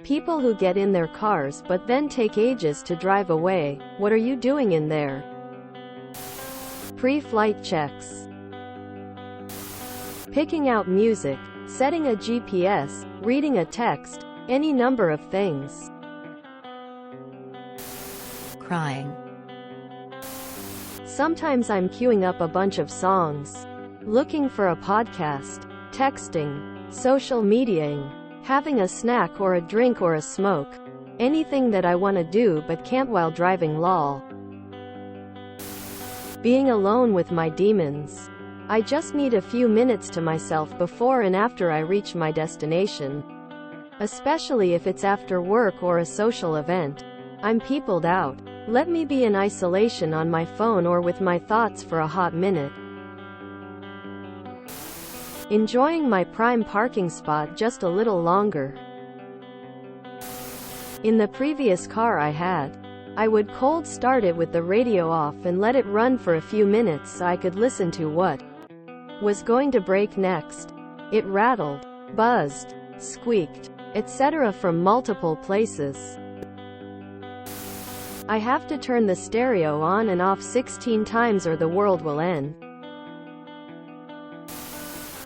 People who get in their cars but then take ages to drive away. What are you doing in there? Pre-flight checks. Picking out music, setting a GPS, reading a text, any number of things. Crying. Sometimes I'm queuing up a bunch of songs, looking for a podcast, texting, social mediaing, having a snack or a drink or a smoke. Anything that I want to do but can't while driving lol. Being alone with my demons. I just need a few minutes to myself before and after I reach my destination. Especially if it's after work or a social event. I'm peopled out. Let me be in isolation on my phone or with my thoughts for a hot minute. Enjoying my prime parking spot just a little longer. In the previous car I had, I would cold start it with the radio off and let it run for a few minutes so I could listen to what was going to break next. It rattled, buzzed, squeaked, etc. from multiple places. I have to turn the stereo on and off 16 times or the world will end.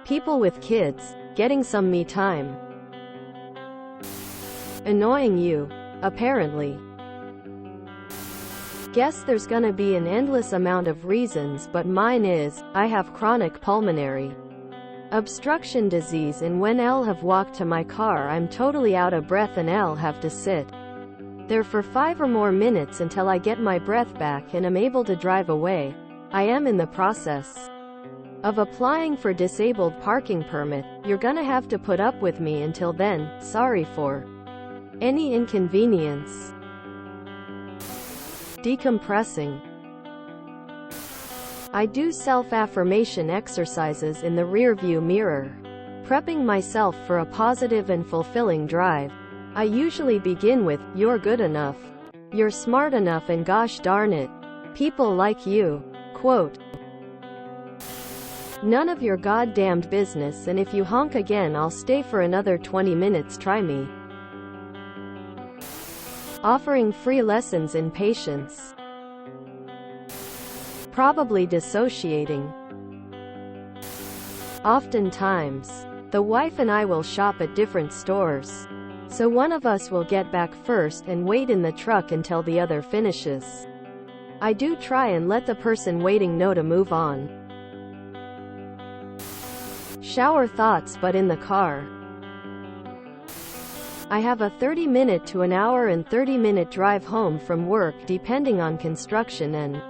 People with kids, getting some me time. Annoying you, apparently. Guess there's gonna be an endless amount of reasons, but mine is, I have chronic pulmonary obstruction disease, and when I'll have walked to my car I'm totally out of breath and I'll have to sit there for 5 or more minutes until I get my breath back and am able to drive away. I am in the process of applying for disabled parking permit. You're gonna have to put up with me until then. Sorry for any inconvenience. Decompressing. I do self-affirmation exercises in the rearview mirror, prepping myself for a positive and fulfilling drive. I usually begin with, "You're good enough. You're smart enough, and gosh darn it, people like you." Quote. None of your goddamned business, and if you honk again I'll stay for another 20 minutes. Try me. Offering free lessons in patience. Probably dissociating. Oftentimes, the wife and I will shop at different stores. So one of us will get back first and wait in the truck until the other finishes. I do try and let the person waiting know to move on. Shower thoughts but in the car. I have a 30-minute to an hour and 30-minute drive home from work depending on construction and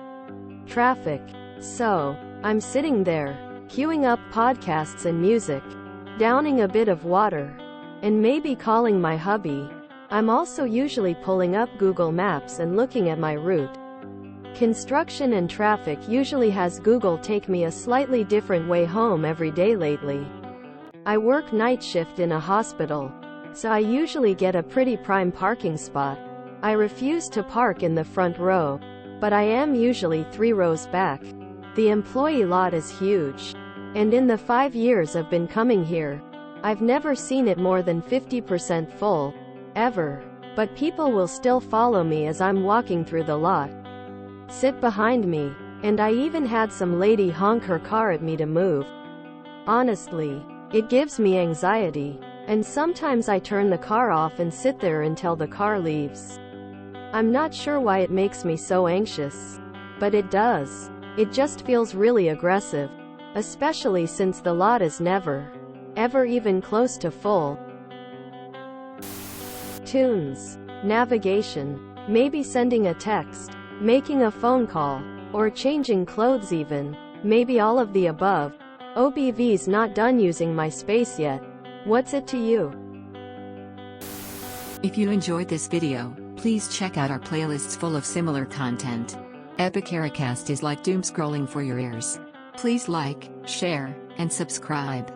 traffic. So, I'm sitting there, queuing up podcasts and music, downing a bit of water, and maybe calling my hubby. I'm also usually pulling up Google Maps and looking at my route. Construction and traffic usually has Google take me a slightly different way home every day lately. I work night shift in a hospital, so I usually get a pretty prime parking spot. I refuse to park in the front row, but I am usually 3 rows back. The employee lot is huge, and in the 5 years I've been coming here, I've never seen it more than 50% full, ever. But people will still follow me as I'm walking through the lot, sit behind me, and I even had some lady honk her car at me to move. Honestly, it gives me anxiety, and sometimes I turn the car off and sit there until the car leaves. I'm not sure why it makes me so anxious, but it does. It just feels really aggressive, especially since the lot is never, ever even close to full. Tunes, navigation, maybe sending a text, making a phone call, or changing clothes even. Maybe all of the above. OBV's not done using my space yet. What's it to you? If you enjoyed this video, please check out our playlists full of similar content. Epicaricast is like doom scrolling for your ears. Please like, share, and subscribe.